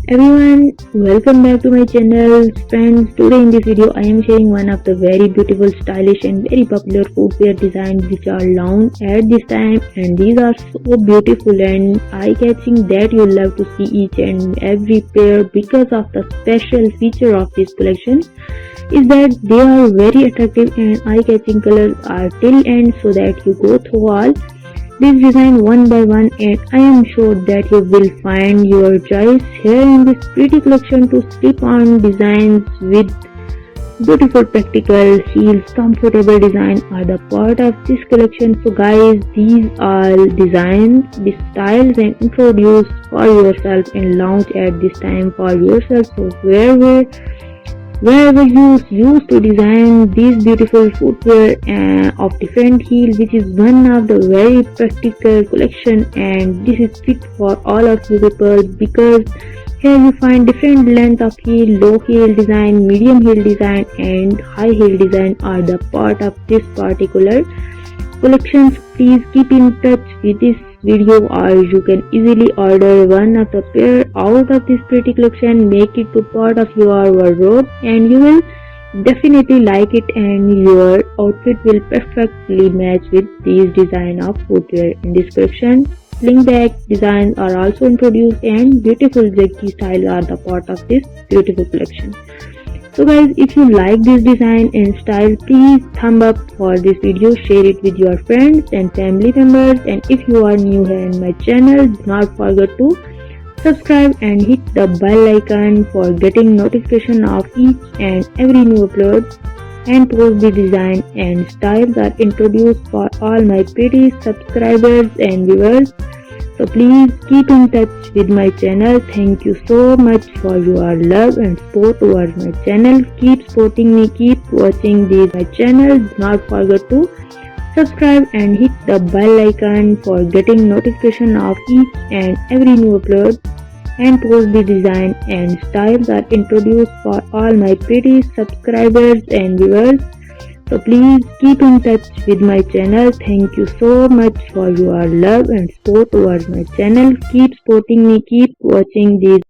Everyone, welcome back to my channel. Friends, today in this video I am sharing one of the very beautiful, stylish and very popular footwear designs which are launched at this time, and these are so beautiful and eye-catching that you love to see each and every pair because of the special feature of this collection is that they are very attractive and eye-catching. Colors are till end so that you go through all this design one by one, and I am sure that you will find your choice here in this pretty collection to slip on designs with beautiful practical heels. Comfortable design are the part of this collection. So guys, these are designs, the styles and introduced for yourself and launch at this time for yourself. So wherever you used to design these beautiful footwear of different heels, which is one of the very practical collection, and this is fit for all of you people because here you find different length of heel, low heel design, medium heel design and high heel design are the part of this particular collections. Please keep in touch with this video or you can easily order one of the pair out of this pretty collection, make it to part of your wardrobe and you will definitely like it and your outfit will perfectly match with these design of footwear. In this collection, sling back designs are also introduced and beautiful zigzag styles are the part of this beautiful collection. So guys, if you like this design and style, please thumb up for this video, share it with your friends and family members, and if you are new here in my channel, do not forget to subscribe and hit the bell icon for getting notification of each and every new upload and post. The design and styles are introduced for all my pretty subscribers and viewers. So please keep in touch with my channel. Thank you so much for your love and support towards my channel. Keep supporting me, keep watching my channel. Do not forget to subscribe and hit the bell icon for getting notification of each and every new upload and post. The design and styles are introduced for all my pretty subscribers and viewers. So please keep in touch with my channel. Thank you so much for your love and support towards my channel. Keep supporting me, keep watching these